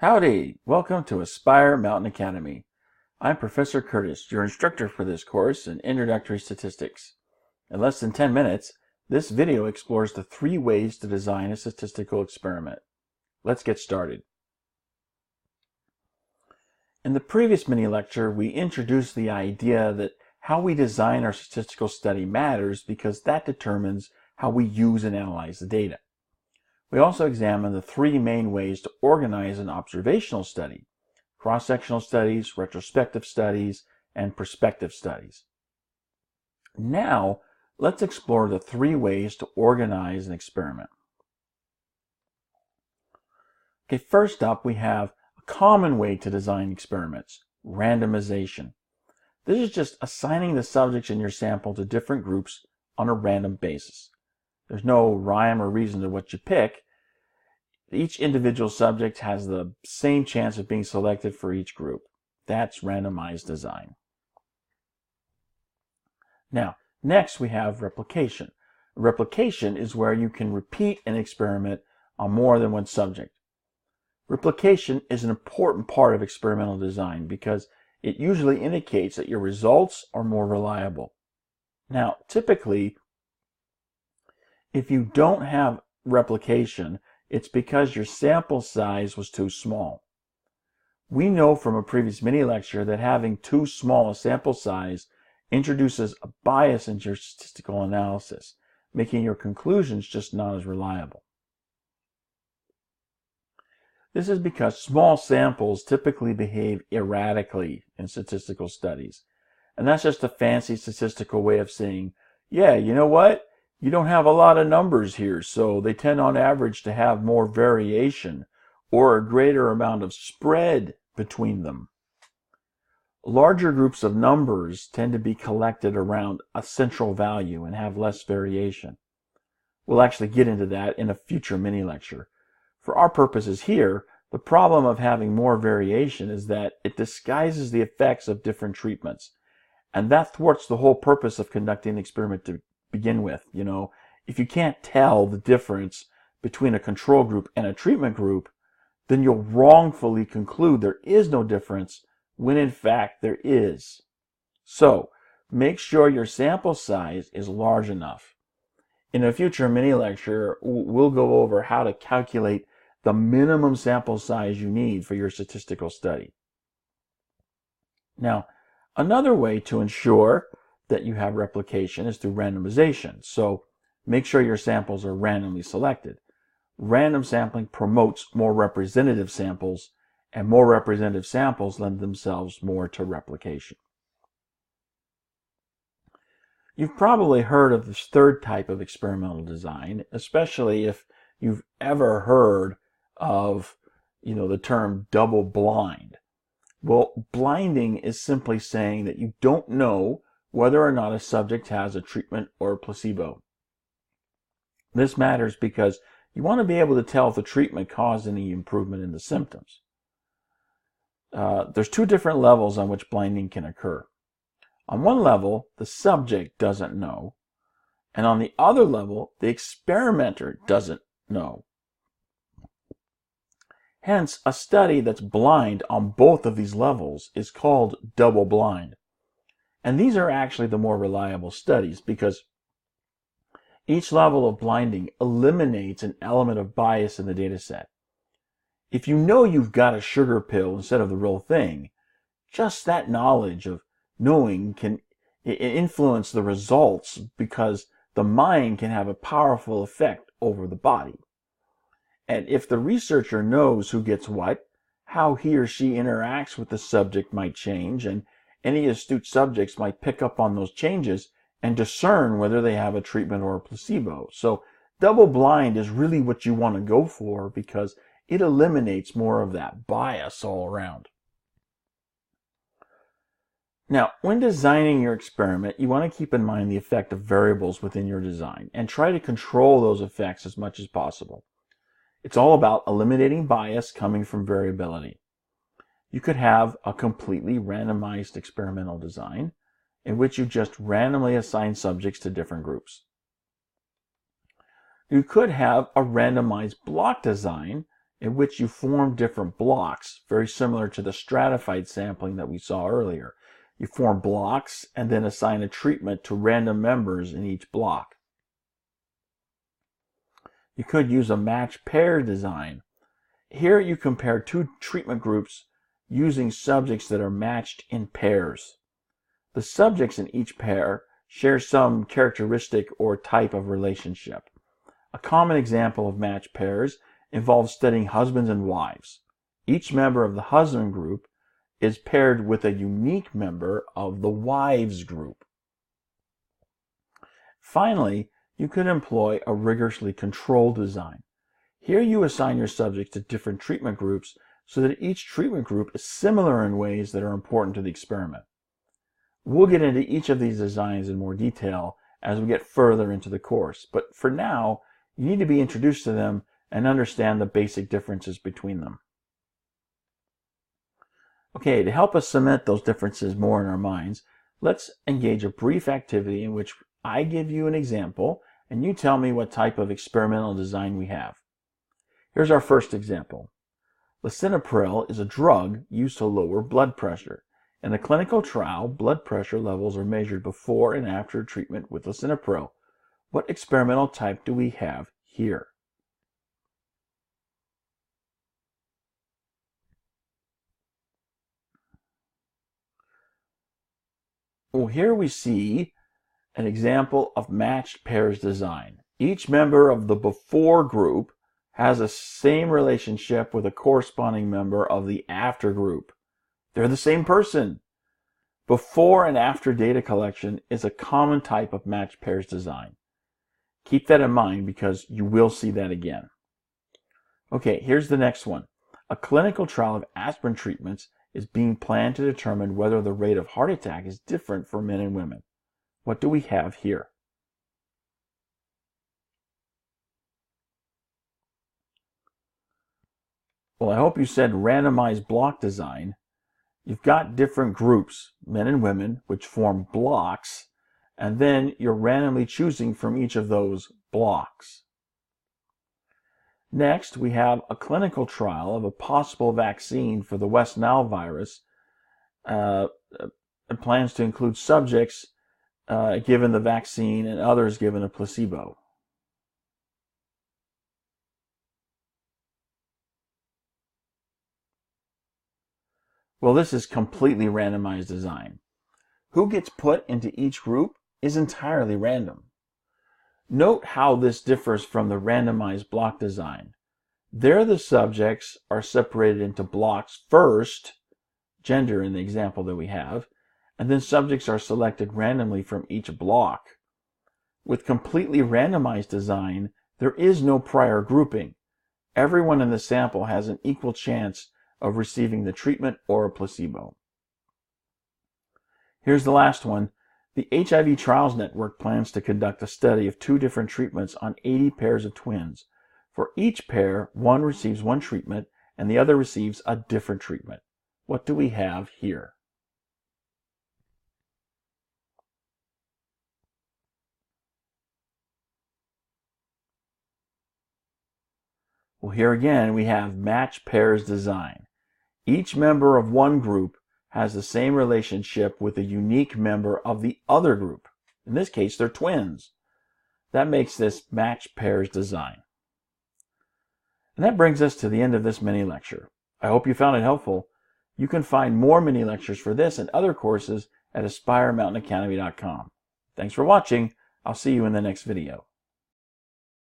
Howdy! Welcome to Aspire Mountain Academy. I'm Professor Curtis, your instructor for this course in Introductory Statistics. In less than 10 minutes, this video explores the 3 ways to design a statistical experiment. Let's get started. In the previous mini-lecture, we introduced the idea that how we design our statistical study matters because that determines how we use and analyze the data. We also examined the 3 main ways to organize an observational study: cross-sectional studies, retrospective studies, and prospective studies. Now, let's explore the 3 ways to organize an experiment. Okay, first up, we have a common way to design experiments: randomization. This is just assigning the subjects in your sample to different groups on a random basis. There's no rhyme or reason to what you pick. Each individual subject has the same chance of being selected for each group. That's randomized design. Now, next we have replication. Replication is where you can repeat an experiment on more than one subject. Replication is an important part of experimental design because it usually indicates that your results are more reliable. Now, typically, if you don't have replication, it's because your sample size was too small. We know from a previous mini-lecture that having too small a sample size introduces a bias into your statistical analysis, making your conclusions just not as reliable. This is because small samples typically behave erratically in statistical studies. And that's just a fancy statistical way of saying, yeah, you know what? You don't have a lot of numbers here, so they tend on average to have more variation or a greater amount of spread between them. Larger groups of numbers tend to be collected around a central value and have less variation. We'll actually get into that in a future mini-lecture. For our purposes here, the problem of having more variation is that it disguises the effects of different treatments, and that thwarts the whole purpose of conducting an experiment to begin with. You know, if you can't tell the difference between a control group and a treatment group, then you'll wrongfully conclude there is no difference when in fact there is. So, make sure your sample size is large enough. In a future mini-lecture, we'll go over how to calculate the minimum sample size you need for your statistical study. Now, another way to ensure that you have replication is through randomization. So make sure your samples are randomly selected. Random sampling promotes more representative samples, and more representative samples lend themselves more to replication. You've probably heard of this third type of experimental design, especially if you've ever heard of, the term double blind. Well, blinding is simply saying that you don't know whether or not a subject has a treatment or a placebo. This matters because you want to be able to tell if the treatment caused any improvement in the symptoms. There's 2 different levels on which blinding can occur. On one level, the subject doesn't know, and on the other level, the experimenter doesn't know. Hence, a study that's blind on both of these levels is called double blind. And these are actually the more reliable studies because each level of blinding eliminates an element of bias in the data set. If you know you've got a sugar pill instead of the real thing, just that knowledge of knowing can influence the results because the mind can have a powerful effect over the body. And if the researcher knows who gets what, how he or she interacts with the subject might change, and any astute subjects might pick up on those changes and discern whether they have a treatment or a placebo. So double blind is really what you want to go for because it eliminates more of that bias all around. Now, when designing your experiment, you want to keep in mind the effect of variables within your design and try to control those effects as much as possible. It's all about eliminating bias coming from variability. You could have a completely randomized experimental design in which you just randomly assign subjects to different groups. You could have a randomized block design in which you form different blocks, very similar to the stratified sampling that we saw earlier. You form blocks and then assign a treatment to random members in each block. You could use a matched pair design. Here you compare two treatment groups using subjects that are matched in pairs. The subjects in each pair share some characteristic or type of relationship. A common example of matched pairs involves studying husbands and wives. Each member of the husband group is paired with a unique member of the wives group. Finally, you could employ a rigorously controlled design. Here you assign your subjects to different treatment groups so that each treatment group is similar in ways that are important to the experiment. We'll get into each of these designs in more detail as we get further into the course, but for now, you need to be introduced to them and understand the basic differences between them. Okay, to help us cement those differences more in our minds, let's engage a brief activity in which I give you an example and you tell me what type of experimental design we have. Here's our first example. Lisinopril is a drug used to lower blood pressure. In a clinical trial, blood pressure levels are measured before and after treatment with lisinopril. What experimental type do we have here? Well, here we see an example of matched pairs design. Each member of the before group has the same relationship with a corresponding member of the after group. They're the same person. Before and after data collection is a common type of matched pairs design. Keep that in mind because you will see that again. Okay, here's the next one. A clinical trial of aspirin treatments is being planned to determine whether the rate of heart attack is different for men and women. What do we have here? Well, I hope you said randomized block design. You've got different groups, men and women, which form blocks, and then you're randomly choosing from each of those blocks. Next, we have a clinical trial of a possible vaccine for the West Nile virus. It plans to include subjects given the vaccine and others given a placebo. Well, this is completely randomized design. Who gets put into each group is entirely random. Note how this differs from the randomized block design. There the subjects are separated into blocks first, gender in the example that we have, and then subjects are selected randomly from each block. With completely randomized design, there is no prior grouping. Everyone in the sample has an equal chance of receiving the treatment or a placebo. Here's the last one. The HIV Trials Network plans to conduct a study of 2 different treatments on 80 pairs of twins. For each pair, one receives one treatment and the other receives a different treatment. What do we have here? Well, here again we have matched pairs design. Each member of one group has the same relationship with a unique member of the other group. In this case, they're twins. That makes this matched pairs design. And that brings us to the end of this mini lecture. I hope you found it helpful. You can find more mini lectures for this and other courses at AspireMountainAcademy.com. Thanks for watching. I'll see you in the next video.